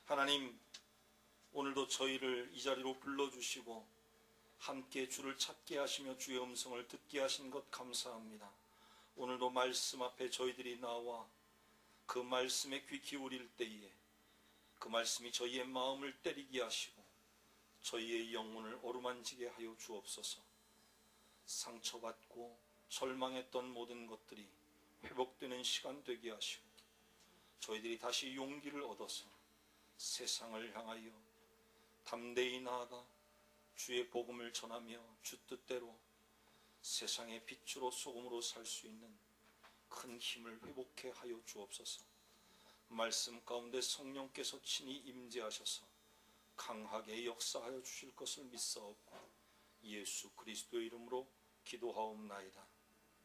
하나님, 오늘도 저희를 이 자리로 불러주시고 함께 주를 찾게 하시며 주의 음성을 듣게 하신 것 감사합니다. 오늘도 말씀 앞에 저희들이 나와 그 말씀에 귀 기울일 때에 그 말씀이 저희의 마음을 때리게 하시고 저희의 영혼을 어루만지게 하여 주옵소서. 상처받고 절망했던 모든 것들이 회복되는 시간 되게 하시고 저희들이 다시 용기를 얻어서 세상을 향하여 담대히 나아가 주의 복음을 전하며 주 뜻대로 세상의 빛으로 소금으로 살 수 있는 큰 힘을 회복해 하여 주옵소서. 말씀 가운데 성령께서 친히 임재하셔서 강하게 역사하여 주실 것을 믿사옵고 예수 그리스도의 이름으로 기도하옵나이다.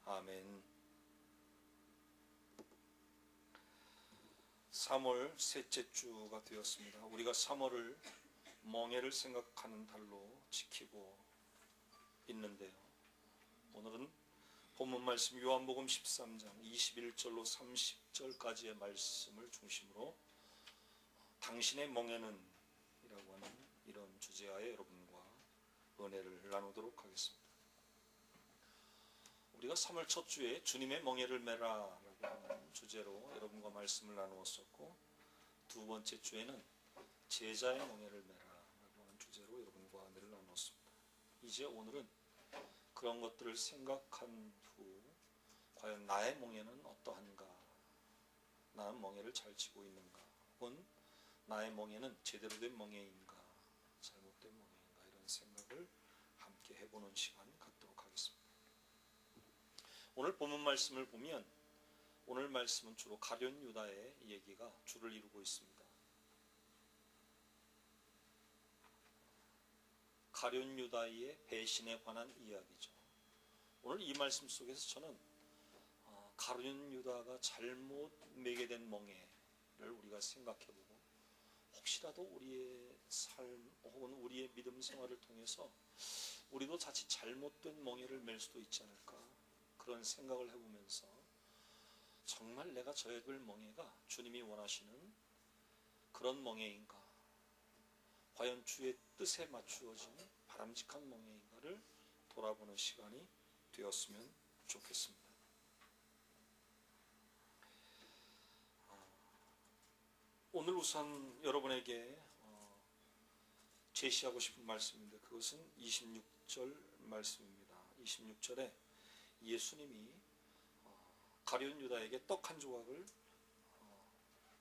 아멘. 3월 셋째 주가 되었습니다. 우리가 3월을 멍에를 생각하는 달로 지키고 있는데요. 오늘은 본문 말씀 요한복음 13장 21절로 30절까지의 말씀을 중심으로 당신의 멍에는 이라고 하는 이런 주제하에 여러분과 은혜를 나누도록 하겠습니다. 우리가 3월 첫 주에 주님의 멍에를 메라 라고 하는 주제로 여러분과 말씀을 나누었었고, 두 번째 주에는 제자의 멍에를 메라 라고 하는 주제로 여러분과 은혜를 나누었습니다. 이제 오늘은 그런 것들을 생각한 후 과연 나의 멍에는 어떠한가, 나는 멍에를 잘 지고 있는가, 혹은 나의 멍에는 제대로 된 멍에인가 잘못된 멍에인가, 이런 생각을 함께 해보는 시간 갖도록 하겠습니다. 오늘 본문 말씀을 보면 오늘 말씀은 주로 가룟 유다의 얘기가 주를 이루고 있습니다. 가룟 유다의 배신에 관한 이야기죠. 오늘 이 말씀 속에서 저는 가룟 유다가 잘못 매게 된 멍에를 우리가 생각해보고 혹시라도 우리의 삶 혹은 우리의 믿음 생활을 통해서 우리도 자칫 잘못된 멍에를 맬 수도 있지 않을까, 그런 생각을 해보면서 정말 내가 져야 될 멍에가 주님이 원하시는 그런 멍에인가, 과연 주의 뜻에 맞추어진 바람직한 멍에인가를 돌아보는 시간이 되었으면 좋겠습니다. 오늘 우선 여러분에게 제시하고 싶은 말씀인데 그것은 26절 말씀입니다. 26절에 예수님이 가룟 유다에게 떡 한 조각을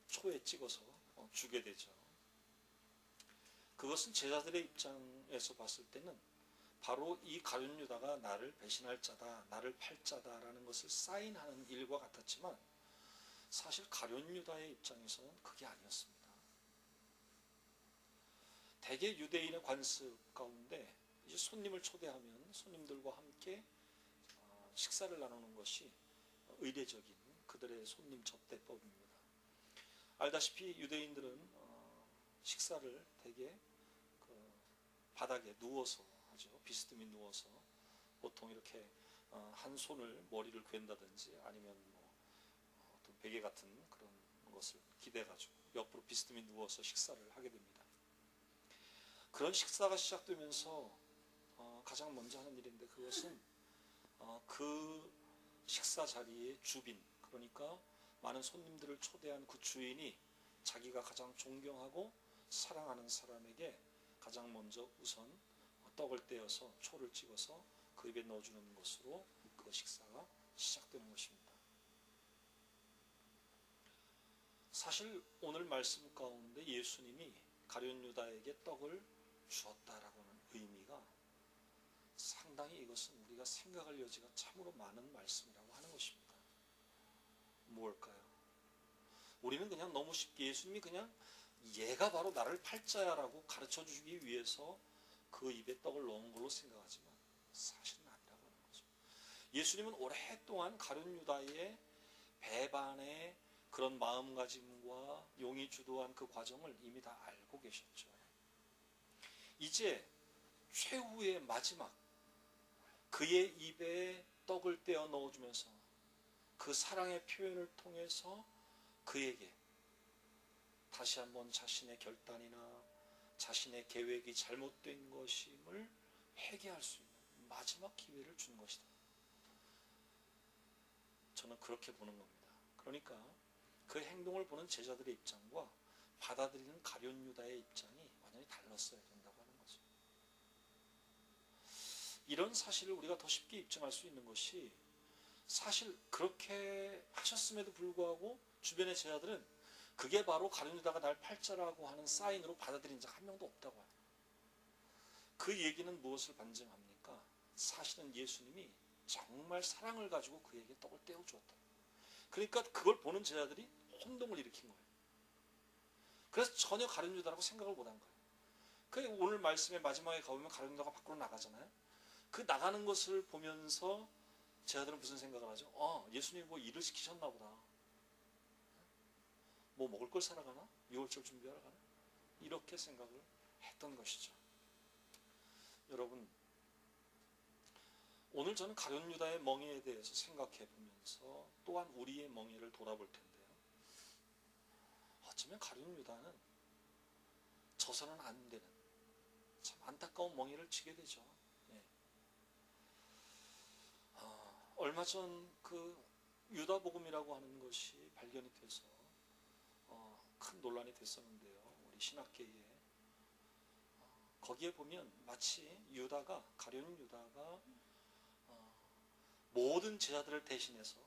초에 찍어서 주게 되죠. 그것은 제자들의 입장에서 봤을 때는 바로 이 가룟 유다가 나를 배신할 자다, 나를 팔 자다라는 것을 사인하는 일과 같았지만 사실 가룟 유다의 입장에서는 그게 아니었습니다. 대개 유대인의 관습 가운데 이제 손님을 초대하면 손님들과 함께 식사를 나누는 것이 의례적인 그들의 손님 접대법입니다. 알다시피 유대인들은 식사를 대개 바닥에 누워서 하죠. 비스듬히 누워서 보통 이렇게 한 손을 머리를 괜다든지 아니면 어떤 베개 같은 그런 것을 기대가지고 옆으로 비스듬히 누워서 식사를 하게 됩니다. 그런 식사가 시작되면서 가장 먼저 하는 일인데 그것은 그 식사 자리의 주빈, 그러니까 많은 손님들을 초대한 그 주인이 자기가 가장 존경하고 사랑하는 사람에게 가장 먼저 우선 떡을 떼어서 초를 찍어서 그 입에 넣어주는 것으로 그 식사가 시작되는 것입니다. 사실 오늘 말씀 가운데 예수님이 가룟 유다에게 떡을 주었다라고 하는 의미가 상당히, 이것은 우리가 생각할 여지가 참으로 많은 말씀이라고 하는 것입니다. 무엇일까요? 우리는 그냥 너무 쉽게 예수님이 그냥 얘가 바로 나를 팔 자야라고 가르쳐 주기 위해서 그 입에 떡을 넣은 걸로 생각하지만 사실은 아니라고 하는 거죠. 예수님은 오랫동안 가룟 유다의 배반의 그런 마음가짐과 용이 주도한 그 과정을 이미 다 알고 계셨죠. 이제 최후의 마지막 그의 입에 떡을 떼어 넣어주면서 그 사랑의 표현을 통해서 그에게 다시 한번 자신의 결단이나 자신의 계획이 잘못된 것임을 회개할 수 있는 마지막 기회를 준 것이다. 저는 그렇게 보는 겁니다. 그러니까 그 행동을 보는 제자들의 입장과 받아들이는 가룟 유다의 입장이 완전히 달랐어야 된다고 하는 거죠. 이런 사실을 우리가 더 쉽게 입증할 수 있는 것이, 사실 그렇게 하셨음에도 불구하고 주변의 제자들은 그게 바로 가룟 유다가 날 팔자라고 하는 사인으로 받아들인 자 한 명도 없다고 해요. 그 얘기는 무엇을 반증합니까? 사실은 예수님이 정말 사랑을 가지고 그에게 떡을 떼어주었다. 그러니까 그걸 보는 제자들이 혼동을 일으킨 거예요. 그래서 전혀 가룟 유다라고 생각을 못한 거예요. 그 오늘 말씀의 마지막에 가보면 가룟 유다가 밖으로 나가잖아요. 그 나가는 것을 보면서 제자들은 무슨 생각을 하죠? 예수님이 뭐 일을 시키셨나 보다. 뭐 먹을 걸 사러 가나? 유월절 준비하러 가나? 이렇게 생각을 했던 것이죠. 여러분, 오늘 저는 가룟 유다의 멍에에 대해서 생각해 보면서 또한 우리의 멍에를 돌아볼 텐데요. 어쩌면 가룟 유다는 져서는 안 되는 참 안타까운 멍에를 치게 되죠. 예. 얼마 전 그 유다복음이라고 하는 것이 발견이 돼서 큰 논란이 됐었는데요. 우리 신학계에 거기에 보면 마치 가룟 유다가 모든 제자들을 대신해서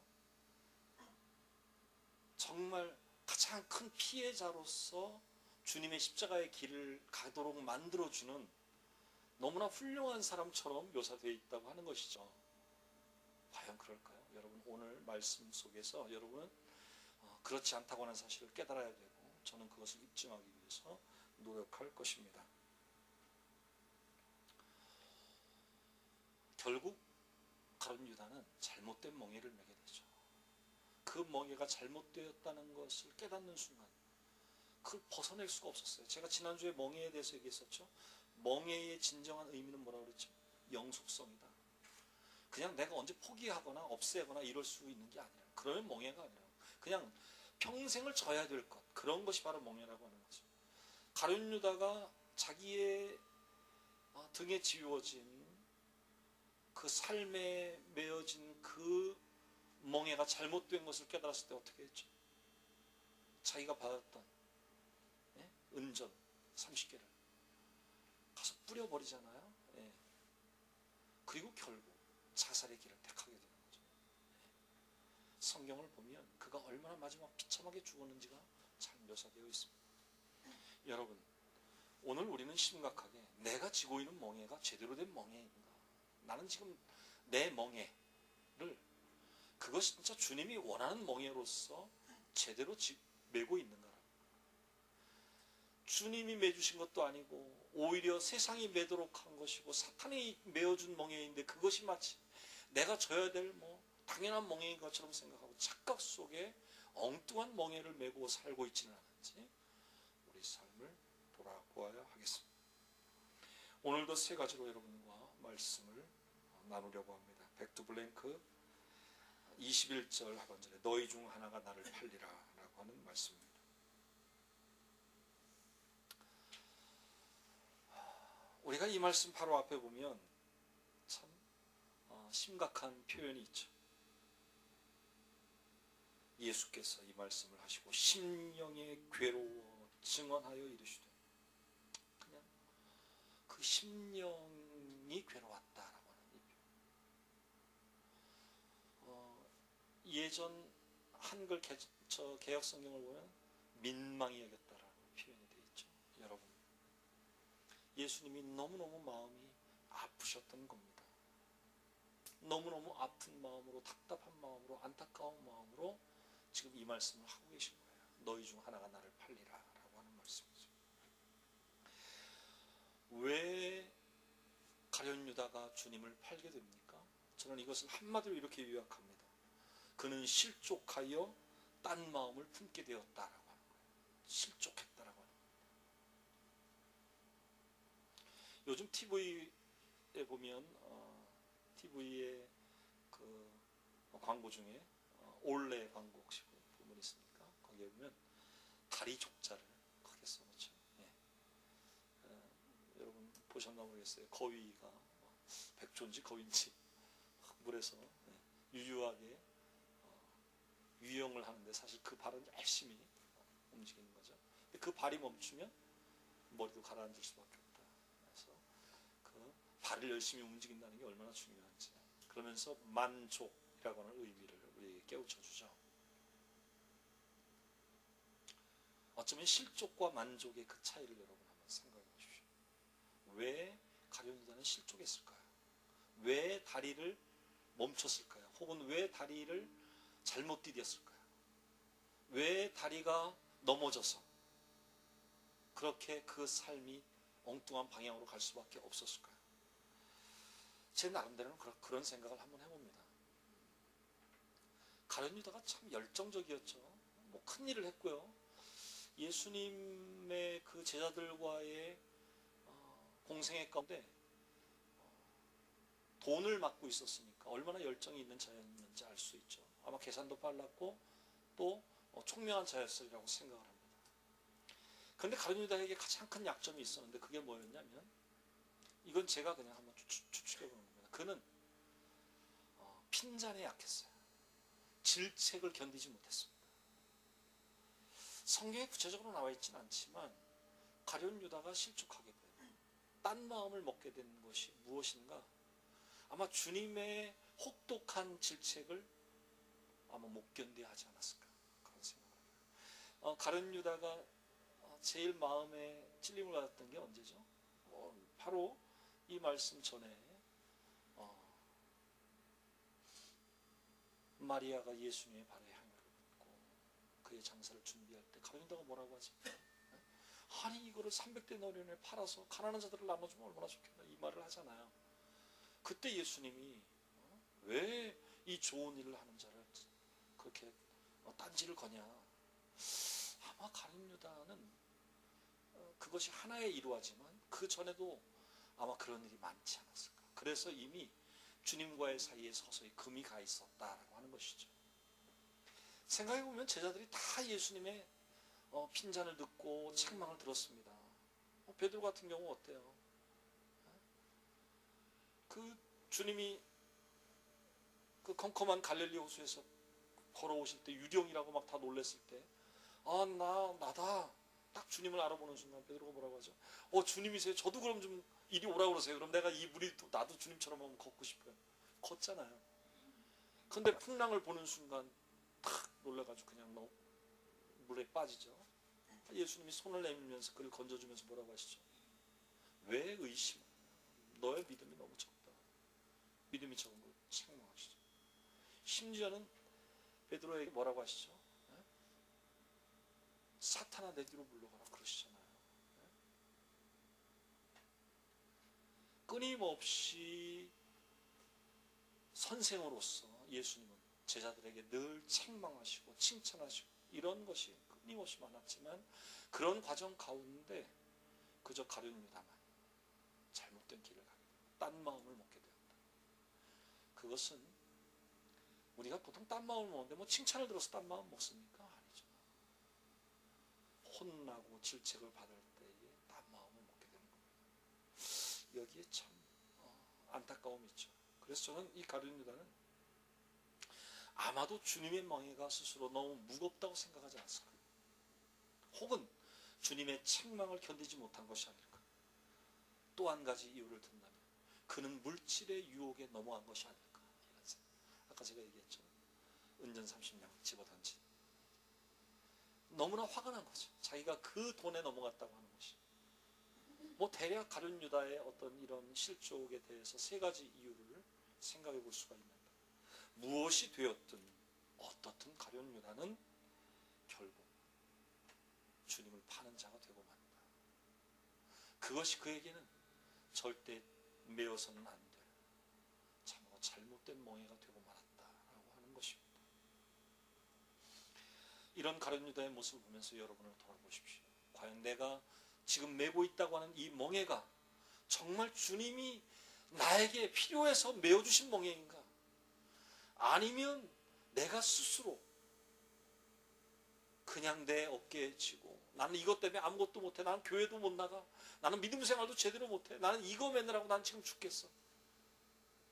정말 가장 큰 피해자로서 주님의 십자가의 길을 가도록 만들어주는 너무나 훌륭한 사람처럼 묘사되어 있다고 하는 것이죠. 과연 그럴까요? 여러분, 오늘 말씀 속에서 여러분은 그렇지 않다고 하는 사실을 깨달아야 되고, 저는 그것을 입증하기 위해서 노력할 것입니다. 결국 가룟 유다는 잘못된 멍에를 매게 되죠. 그 멍에가 잘못되었다는 것을 깨닫는 순간 그걸 벗어낼 수가 없었어요. 제가 지난주에 멍에에 대해서 얘기했었죠. 멍에의 진정한 의미는 뭐라고 그랬죠? 영속성이다. 그냥 내가 언제 포기하거나 없애거나 이럴 수 있는 게 아니라, 그러면 멍에가 아니라 그냥 평생을 져야 될 것, 그런 것이 바로 멍에라고 하는 거죠. 가룟 유다가 자기의 등에 지워진 그 삶에 매어진 그 멍에가 잘못된 것을 깨달았을 때 어떻게 했죠? 자기가 받았던 은전 30개를 가서 뿌려버리잖아요. 그리고 결국 자살의 길을 택하게 되는 거죠. 성경을 보면 그가 얼마나 마지막 비참하게 죽었는지가 잘 묘사되어 있습니다. 여러분, 오늘 우리는 심각하게 내가 지고 있는 멍에가 제대로 된 멍에인가? 나는 지금 내 멍에를, 그것이 진짜 주님이 원하는 멍에로서 제대로 메고 있는가? 주님이 매주신 것도 아니고 오히려 세상이 매도록 한 것이고 사탄이 메어준 멍에인데, 그것이 마치 내가 져야 될 당연한 멍에인 것처럼 생각하고 착각 속에 엉뚱한 멍에를 메고 살고 있지는 않은지 우리 삶을 돌아보아야 하겠습니다. 오늘도 세 가지로 여러분과 말씀을 나누려고 합니다. 백두블랭크 21절 하반절에 너희 중 하나가 나를 팔리라 라고 하는 말씀입니다. 우리가 이 말씀 바로 앞에 보면 참 심각한 표현이 있죠. 예수께서 이 말씀을 하시고 심령에 괴로워 증언하여 이르시되, 그냥 그 심령이 괴로웠다라고 하는 이 표현. 예전 한글 개역 성경을 보면 민망히 여겼다라는 표현이 되어 있죠. 여러분, 예수님이 너무너무 마음이 아프셨던 겁니다. 너무너무 아픈 마음으로, 답답한 마음으로, 안타까운 마음으로 지금 이 말씀을 하고 계신 거예요. 너희 중 하나가 나를 팔리라 라고 하는 말씀이죠. 왜 가룟 유다가 주님을 팔게 됩니까? 저는 이것을 한마디로 이렇게 요약합니다. 그는 실족하여 딴 마음을 품게 되었다라고 하는 거예요. 실족했다라고 하는 거예요. 요즘 TV에 보면 TV에 그 광고 중에 올레 광고 혹시 보면 있습니까? 거기에 보면 다리 족자를 모르겠어요. 거위가 백조인지 거위인지 물에서 유유하게 유영을 하는데 사실 그 발은 열심히 움직이는 거죠. 근데 그 발이 멈추면 머리도 가라앉을 수밖에 없다. 그래서 그 발을 열심히 움직인다는 게 얼마나 중요한지, 그러면서 만족이라고 하는 의미를 우리에게 깨우쳐 주죠. 어쩌면 실족과 만족의 그 차이를 여러분 한번 생각해 보십시오. 왜 가룟 유다는 실족했을까요? 왜 다리를 멈췄을까요? 혹은 왜 다리를 잘못 디뎠을까요? 왜 다리가 넘어져서 그렇게 그 삶이 엉뚱한 방향으로 갈 수밖에 없었을까요? 제 나름대로는 그런 생각을 한번 해봅니다. 가룟 유다가 참 열정적이었죠. 뭐 큰 일을 했고요. 예수님의 그 제자들과의 공생애 가운데 돈을 맡고 있었으니까 얼마나 열정이 있는 자였는지 알 수 있죠. 아마 계산도 빨랐고 또 총명한 자였으리라고 생각을 합니다. 그런데 가룟 유다에게 가장 큰 약점이 있었는데 그게 뭐였냐면, 이건 제가 그냥 한번 추측해 보는 겁니다. 그는 핀잔에 약했어요. 질책을 견디지 못했습니다. 성경에 구체적으로 나와 있지는 않지만 가룟 유다가 실족하게 되고 딴 마음을 먹게 된 것이 무엇인가? 아마 주님의 혹독한 질책을 아마 못 견뎌 하지 않았을까, 그런 생각을 해요. 가룟 유다가 제일 마음에 찔림을 받았던 게 언제죠? 바로 이 말씀 전에 마리아가 예수님의 발에 향유를 붓고 그의 장사를 준비할 때 가룟 유다가 뭐라고 하지? 아니 이거를 300데나리온에 팔아서 가난한 자들을 나눠주면 얼마나 좋겠나, 이 말을 하잖아요. 그때 예수님이 왜 이 좋은 일을 하는 자를 그렇게 딴지를 거냐. 아마 가룟 유다는 그것이 하나에 이루어지만 그 전에도 아마 그런 일이 많지 않았을까. 그래서 이미 주님과의 사이에 서서히 금이 가 있었다라고 하는 것이죠. 생각해보면 제자들이 다 예수님의 핀잔을 듣고 책망을 들었습니다. 베드로 같은 경우 어때요? 그 주님이 그 컴컴한 갈릴리 호수에서 걸어오실 때 유령이라고 막 다 놀랬을 때, 나다 딱 주님을 알아보는 순간 베드로가 뭐라고 하죠? 주님이세요? 저도 그럼 좀 이리 오라고 그러세요. 그럼 내가 이 물이 나도 주님처럼 한번 걷고 싶어요. 걷잖아요. 근데 풍랑을 보는 순간 탁 놀라가지고 그냥 물에 빠지죠. 예수님이 손을 내밀면서 그를 건져주면서 뭐라고 하시죠? 왜 의심하냐? 너의 믿음이 너무 적다. 믿음이 적은 걸 책망하시죠. 심지어는 베드로에게 뭐라고 하시죠? 사탄아 내 뒤로 물러가라 그러시잖아요. 끊임없이 선생으로서 예수님은 제자들에게 늘 책망하시고 칭찬하시고 이런 것이 끊임없이 많았지만, 그런 과정 가운데 그저 가룟 유다만 잘못된 길을 가게 됩니다. 딴 마음을 먹게 되었다. 그것은 우리가 보통 딴 마음을 먹는데 뭐 칭찬을 들어서 딴 마음 먹습니까? 아니죠. 혼나고 질책을 받을 때에 딴 마음을 먹게 되는 겁니다. 여기에 참 안타까움이 있죠. 그래서 저는 이 가룟 유다는 아마도 주님의 멍에가 스스로 너무 무겁다고 생각하지 않았을까. 혹은 주님의 책망을 견디지 못한 것이 아닐까. 또 한 가지 이유를 든다면 그는 물질의 유혹에 넘어간 것이 아닐까. 아까 제가 얘기했죠. 은전 30냥 집어던진. 너무나 화가 난 거죠. 자기가 그 돈에 넘어갔다고 하는 것이. 뭐 대략 가룟 유다의 어떤 이런 실족에 대해서 세 가지 이유를 생각해 볼 수가 있는데, 무엇이 되었든 어떻든 가룟 유다는 결국 주님을 파는 자가 되고 만다. 그것이 그에게는 절대 메어서는 안 될 참으로 잘못된 멍에가 되고 말았다라고 하는 것입니다. 이런 가룟 유다의 모습을 보면서 여러분을 돌아보십시오. 과연 내가 지금 메고 있다고 하는 이 멍에가 정말 주님이 나에게 필요해서 메어주신 멍에인가? 아니면 내가 스스로 그냥 내 어깨에 지고 나는 이것 때문에 아무것도 못해. 나는 교회도 못 나가. 나는 믿음 생활도 제대로 못해. 나는 이거 매느라고 난 지금 죽겠어.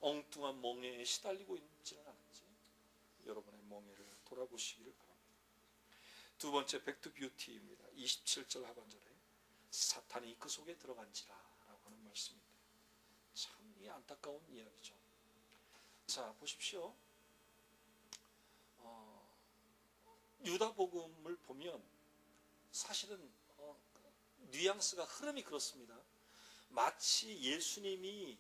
엉뚱한 멍에에 시달리고 있지는 않은지 여러분의 멍에를 돌아보시기를 바랍니다. 두 번째 백투뷰티입니다. 27절 하반절에 사탄이 그 속에 들어간지라 라고 하는 말씀인데 참 이 안타까운 이야기죠. 자, 보십시오. 유다복음을 보면 사실은 뉘앙스가 흐름이 그렇습니다. 마치 예수님이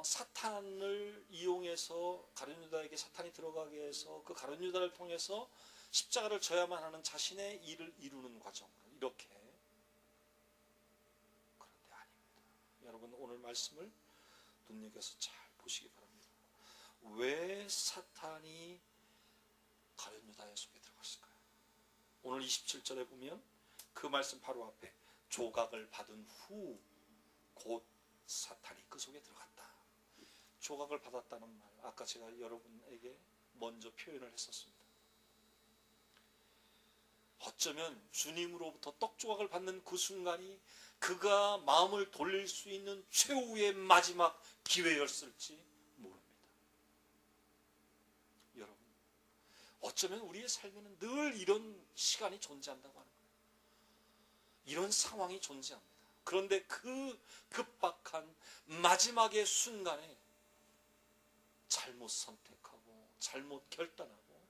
사탄을 이용해서 가룟 유다에게 사탄이 들어가게 해서 그 가룟 유다를 통해서 십자가를 져야만 하는 자신의 일을 이루는 과정, 이렇게. 그런데 아닙니다. 여러분, 오늘 말씀을 눈여겨서 잘 보시기 바랍니다. 왜 사탄이 가룟 유다의 속에 들어갔을까요? 오늘 27절에 보면 그 말씀 바로 앞에 조각을 받은 후 곧 사탄이 그 속에 들어갔다. 조각을 받았다는 말, 아까 제가 여러분에게 먼저 표현을 했었습니다. 어쩌면 주님으로부터 떡 조각을 받는 그 순간이 그가 마음을 돌릴 수 있는 최후의 마지막 기회였을지 모릅니다. 여러분, 어쩌면 우리의 삶에는 늘 이런 시간이 존재한다고 하는 거예요. 이런 상황이 존재합니다. 그런데 그 급박한 마지막의 순간에 잘못 선택하고 잘못 결단하고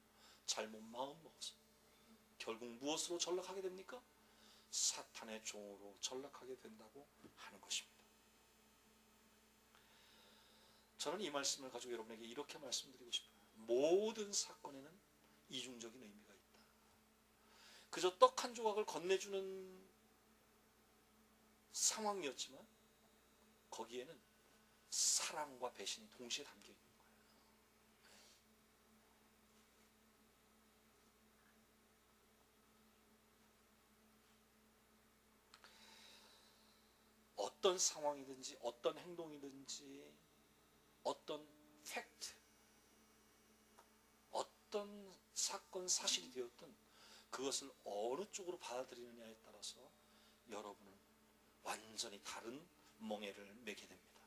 잘못 마음 먹어서 결국 무엇으로 전락하게 됩니까? 사탄의 종으로 전락하게 된다고 하는 것입니다. 저는 이 말씀을 가지고 여러분에게 이렇게 말씀드리고 싶어요. 모든 사건에는 이중적인 의미가 있다. 그저 떡 한 조각을 건네주는 상황이었지만 거기에는 사랑과 배신이 동시에 담겨 있는 거예요. 어떤 상황이든지 어떤 행동이든지 어떤 팩트, 어떤 사건 사실이 되었든 그것을 어느 쪽으로 받아들이느냐에 따라서 여러분은 완전히 다른 멍에를 매게 됩니다.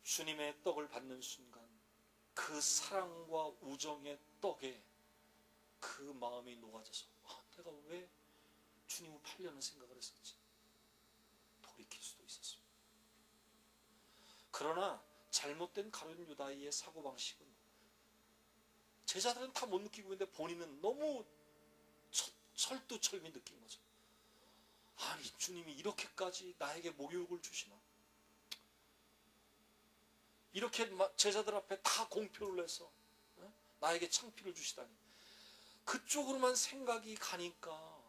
주님의 떡을 받는 순간 그 사랑과 우정의 떡에 그 마음이 녹아져서 내가 왜 주님을 팔려는 생각을 했었지? 돌이킬 수도 있었습니다. 그러나 잘못된 가룟 유다의 사고방식은 제자들은 다 못 느끼고 있는데 본인은 너무 철두철미 느낀 거죠. 아니, 주님이 이렇게까지 나에게 모욕을 주시나? 이렇게 제자들 앞에 다 공표를 해서 나에게 창피를 주시다니. 그쪽으로만 생각이 가니까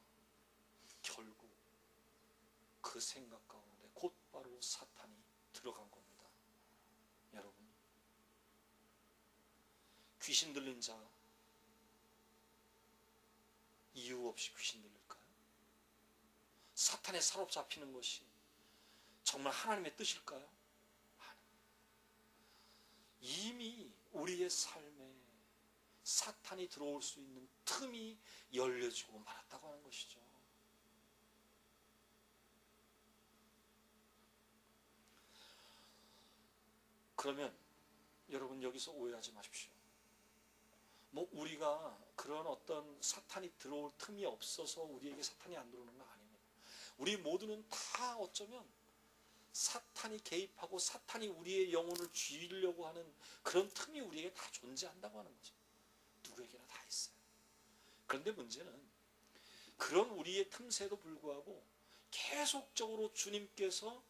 결국 그 생각 가운데 곧바로 사탄이 들어간 겁니다. 여러분, 귀신 들린 자 이유 없이 귀신 들릴까요? 사탄에 사로잡히는 것이 정말 하나님의 뜻일까요? 이미 우리의 삶에 사탄이 들어올 수 있는 틈이 열려지고 말았다고 하는 것이죠. 그러면 여러분, 여기서 오해하지 마십시오. 우리가 그런 어떤 사탄이 들어올 틈이 없어서 우리에게 사탄이 안 들어오는 거 아닙니다. 우리 모두는 다 어쩌면 사탄이 개입하고 사탄이 우리의 영혼을 쥐려고 하는 그런 틈이 우리에게 다 존재한다고 하는 거죠. 누구에게나 다 있어요. 그런데 문제는 그런 우리의 틈새도 불구하고 계속적으로 주님께서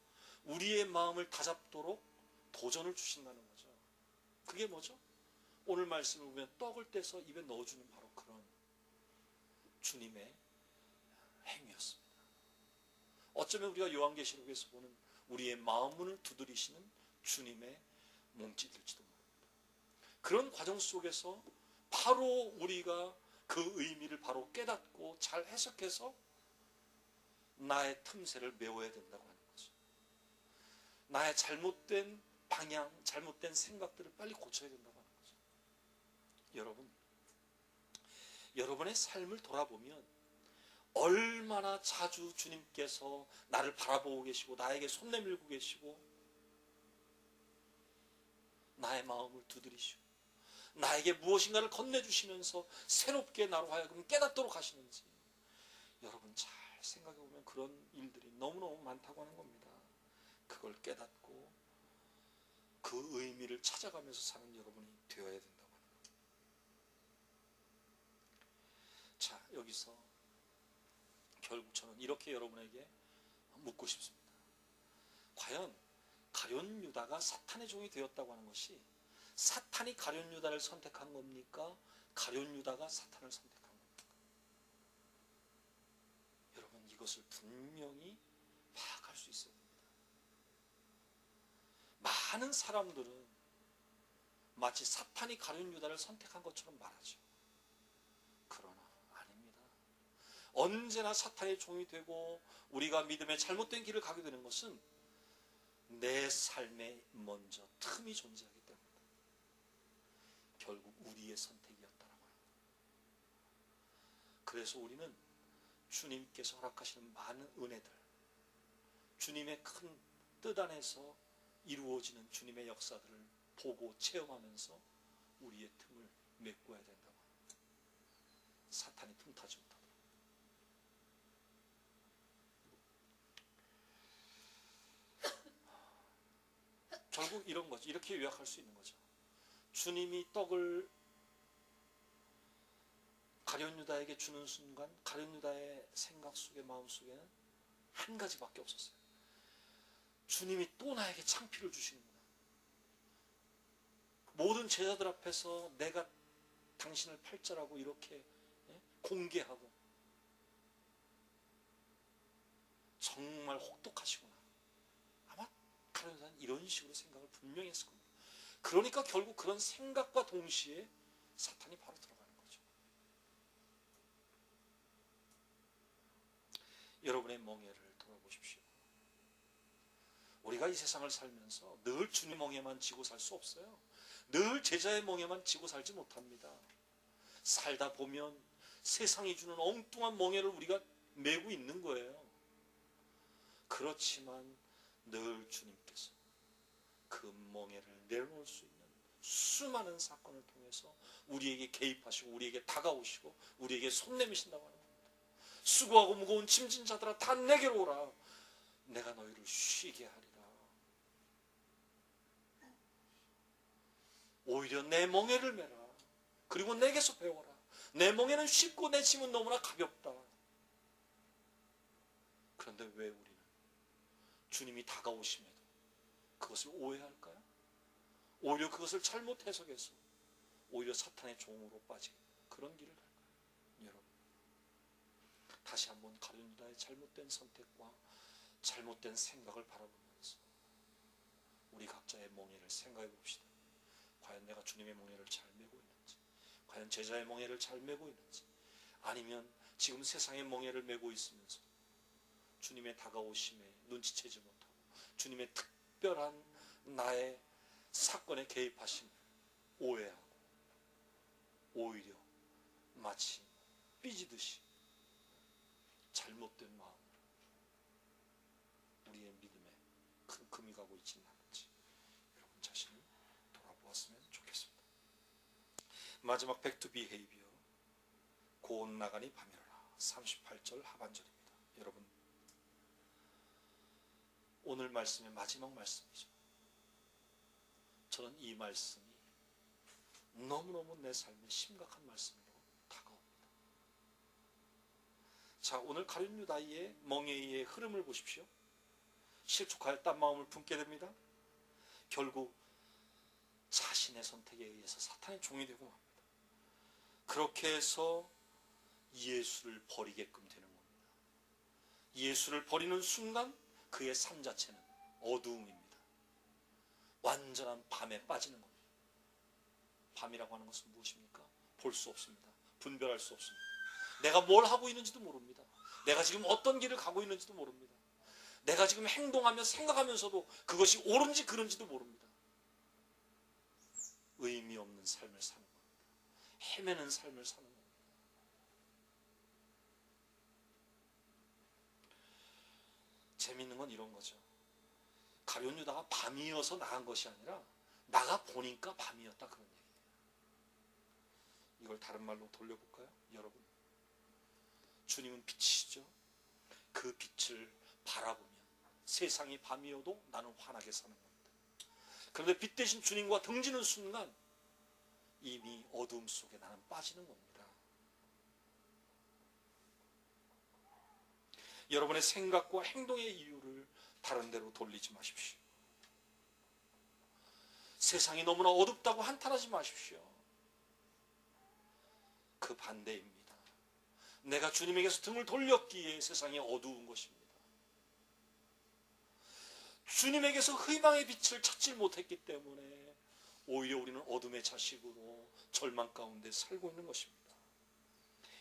우리의 마음을 다잡도록 도전을 주신다는 거죠. 그게 뭐죠? 오늘 말씀을 보면 떡을 떼서 입에 넣어주는 바로 그런 주님의 행위였습니다. 어쩌면 우리가 요한계시록에서 보는 우리의 마음문을 두드리시는 주님의 몸짓일지도 모릅니다. 그런 과정 속에서 바로 우리가 그 의미를 바로 깨닫고 잘 해석해서 나의 틈새를 메워야 된다고 하는 거죠. 나의 잘못된 방향, 잘못된 생각들을 빨리 고쳐야 된다고 하는 거죠. 여러분의 삶을 돌아보면 얼마나 자주 주님께서 나를 바라보고 계시고 나에게 손 내밀고 계시고 나의 마음을 두드리시고 나에게 무엇인가를 건네주시면서 새롭게 나로 하여금 깨닫도록 하시는지 여러분 잘 생각해보면 그런 일들이 너무너무 많다고 하는 겁니다. 그걸 깨닫고 그 의미를 찾아가면서 사는 여러분이 되어야 된다고 하는 겁니다. 자, 여기서 결국 저는 이렇게 여러분에게 묻고 싶습니다. 과연 가룟 유다가 사탄의 종이 되었다고 하는 것이 사탄이 가룟 유다를 선택한 겁니까? 가룟 유다가 사탄을 선택한 겁니까? 여러분 이것을 분명히 파악할 수 있어야 됩니다. 많은 사람들은 마치 사탄이 가룟 유다를 선택한 것처럼 말하죠. 그러나 아닙니다. 언제나 사탄의 종이 되고 우리가 믿음의 잘못된 길을 가게 되는 것은 내 삶에 먼저 틈이 존재하기 때문입니다. 결국 우리의 선택이었다라고 합니다. 그래서 우리는 주님께서 허락하시는 많은 은혜들, 주님의 큰 뜻 안에서 이루어지는 주님의 역사들을 보고 체험하면서 우리의 틈을 메꿔야 된다고 합니다. 사탄이 틈타지 못하도록. 결국 이런 거죠. 이렇게 요약할 수 있는 거죠. 주님이 떡을 가룟 유다에게 주는 순간 가룟 유다의 생각 속에 마음 속에는 한 가지밖에 없었어요. 주님이 또 나에게 창피를 주시는구나. 모든 제자들 앞에서 내가 당신을 팔자라고 이렇게 공개하고 정말 혹독하시구나. 아마 가룟 유다는 이런 식으로 생각을 분명히 했을 겁니다. 그러니까 결국 그런 생각과 동시에 사탄이 바로 들어가는 거죠. 여러분의 멍에를 돌아보십시오. 우리가 이 세상을 살면서 늘 주님 멍에만 지고 살 수 없어요. 늘 제자의 멍에만 지고 살지 못합니다. 살다 보면 세상이 주는 엉뚱한 멍에를 우리가 메고 있는 거예요. 그렇지만 늘 주님께서 그 멍에를 내려놓을 수 있는 수많은 사건을 통해서 우리에게 개입하시고 우리에게 다가오시고 우리에게 손 내미신다고 하는 겁니다. 수고하고 무거운 짐진 자들아 다 내게로 오라. 내가 너희를 쉬게 하리라. 오히려 내 멍에를 메라. 그리고 내게서 배워라. 내 멍에는 쉽고 내 짐은 너무나 가볍다. 그런데 왜 우리는 주님이 다가오심에도 그것을 오해할까요? 오히려 그것을 잘못 해석해서 오히려 사탄의 종으로 빠지게 그런 길을 갈까요? 여러분 다시 한번 가룟 유다의 잘못된 선택과 잘못된 생각을 바라보면서 우리 각자의 멍에를 생각해 봅시다. 과연 내가 주님의 멍에를 잘 메고 있는지, 과연 제자의 멍에를 잘 메고 있는지, 아니면 지금 세상의 멍에를 메고 있으면서 주님의 다가오심에 눈치채지 못하고 주님의 특별한 나의 사건에 개입하심을 오해하고 오히려 마치 삐지듯이 잘못된 마음으로 우리의 믿음에 큰 금이 가고 있지는 않은지 여러분 자신을 돌아보았으면 좋겠습니다. 마지막 back to behavior. 곧 나가니 밤이라라. 38절 하반절입니다. 여러분 오늘 말씀의 마지막 말씀이죠. 저는 이 말씀이 너무너무 내 삶에 심각한 말씀으로 다가옵니다. 자, 오늘 가룟 유다의 멍에의 흐름을 보십시오. 실족하였단 마음을 품게 됩니다. 결국 자신의 선택에 의해서 사탄의 종이 되고 맙니다. 그렇게 해서 예수를 버리게끔 되는 겁니다. 예수를 버리는 순간 그의 삶 자체는 어두움입니다. 완전한 밤에 빠지는 겁니다. 밤이라고 하는 것은 무엇입니까? 볼 수 없습니다. 분별할 수 없습니다. 내가 뭘 하고 있는지도 모릅니다. 내가 지금 어떤 길을 가고 있는지도 모릅니다. 내가 지금 행동하며 생각하면서도 그것이 옳은지 그른지도 모릅니다. 의미 없는 삶을 사는 겁니다. 헤매는 삶을 사는 겁니다. 재밌는 건 이런 거죠. 가룟 유다가 밤이어서 나간 것이 아니라 나가 보니까 밤이었다, 그런 얘기예요. 이걸 다른 말로 돌려볼까요? 여러분, 주님은 빛이시죠. 그 빛을 바라보면 세상이 밤이어도 나는 환하게 사는 겁니다. 그런데 빛 대신 주님과 등지는 순간 이미 어두움 속에 나는 빠지는 겁니다. 여러분의 생각과 행동의 이유를 다른 데로 돌리지 마십시오. 세상이 너무나 어둡다고 한탄하지 마십시오. 그 반대입니다. 내가 주님에게서 등을 돌렸기에 세상이 어두운 것입니다. 주님에게서 희망의 빛을 찾지 못했기 때문에 오히려 우리는 어둠의 자식으로 절망 가운데 살고 있는 것입니다.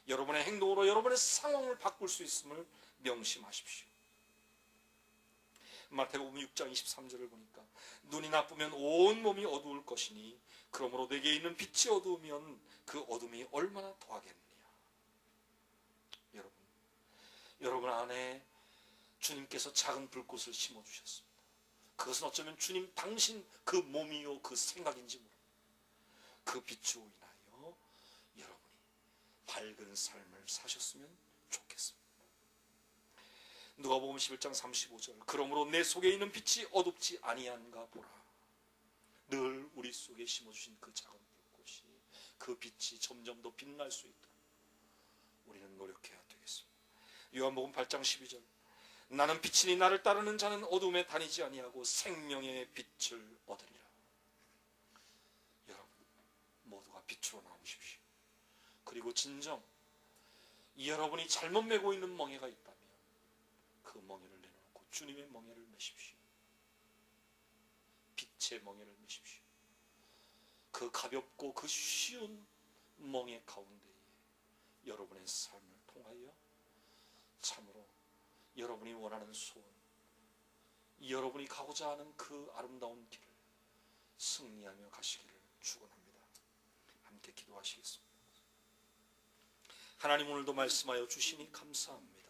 여러분의 행동으로 여러분의 상황을 바꿀 수 있음을 명심하십시오. 마태복음 6장 23절을 보니까 눈이 나쁘면 온 몸이 어두울 것이니 그러므로 내게 있는 빛이 어두우면 그 어둠이 얼마나 더하겠느냐. 여러분 안에 주님께서 작은 불꽃을 심어주셨습니다. 그것은 어쩌면 주님 당신 그 몸이요 그 생각인지 모릅니다. 그 빛으로 인하여 여러분이 밝은 삶을 사셨으면 좋겠습니다. 누가복음 11장 35절 그러므로 내 속에 있는 빛이 어둡지 아니한가 보라. 늘 우리 속에 심어주신 그 작은 불꽃이 그 빛이 점점 더 빛날 수 있도록 우리는 노력해야 되겠습니다. 요한복음 8장 12절 나는 빛이니 나를 따르는 자는 어둠에 다니지 아니하고 생명의 빛을 얻으리라. 여러분 모두가 빛으로 나오십시오. 그리고 진정 여러분이 잘못 메고 있는 멍에가 있다면 그 멍에를 내놓고 주님의 멍에를 메십시오. 빛의 멍에를 메십시오. 그 가볍고 그 쉬운 멍에 가운데에 여러분의 삶을 통하여 참으로 여러분이 원하는 소원, 여러분이 가고자 하는 그 아름다운 길을 승리하며 가시기를 축원합니다. 함께 기도하시겠습니다. 하나님 오늘도 말씀하여 주시니 감사합니다.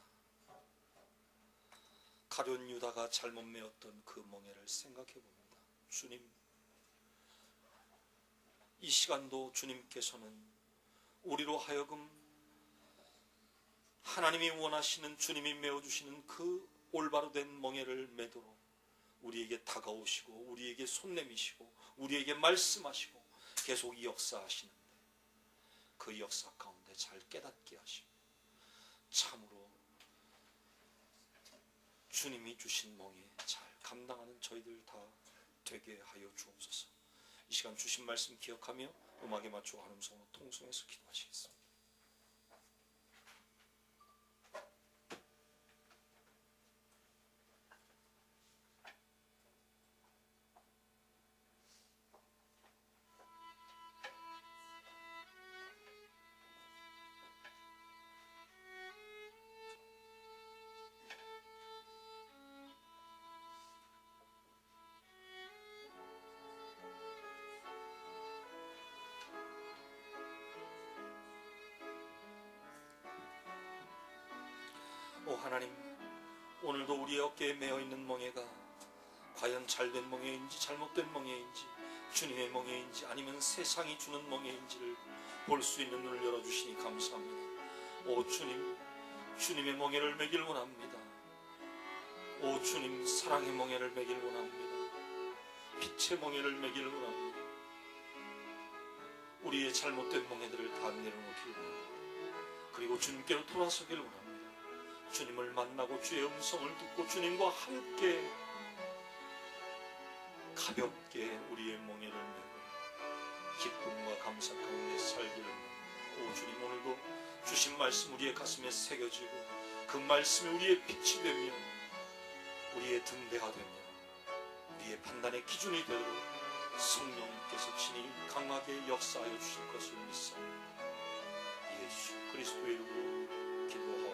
가룟 유다가 잘못 메었던 그 멍에를 생각해 봅니다. 주님, 이 시간도 주님께서는 우리로 하여금 하나님이 원하시는 주님이 메어주시는 그 올바로 된 멍에를 매도록 우리에게 다가오시고 우리에게 손 내미시고 우리에게 말씀하시고 계속 역사하시는데 그 역사 가운데 잘 깨닫게 하시고 참으로 주님이 주신 멍에 잘 감당하는 저희들 다 되게 하여 주옵소서. 이 시간 주신 말씀 기억하며 음악에 맞추어 한음성으로 통성해서 기도하시겠습니다. 오 하나님, 오늘도 우리의 어깨에 메어있는 멍에가 과연 잘된 멍에인지 잘못된 멍에인지 주님의 멍에인지 아니면 세상이 주는 멍에인지를 볼 수 있는 눈을 열어주시니 감사합니다. 오 주님, 주님의 멍에를 매길 원합니다. 오 주님, 사랑의 멍에를 매길 원합니다. 빛의 멍에를 매길 원합니다. 우리의 잘못된 멍에들을 다 내려놓길 원합니다. 그리고 주님께로 돌아서길 원합니다. 주님을 만나고 주의 음성을 듣고 주님과 함께 가볍게 우리의 멍에를 메고 기쁨과 감사 가운데 살기를 원합니다. 오 주님, 오늘도 주신 말씀 우리의 가슴에 새겨지고 그 말씀이 우리의 빛이 되며 우리의 등대가 되며 우리의 판단의 기준이 되도록 성령께서 친히 강하게 역사하여 주실 것을 믿습니다. 예수 그리스도의 이름으로 기도하옵나이다.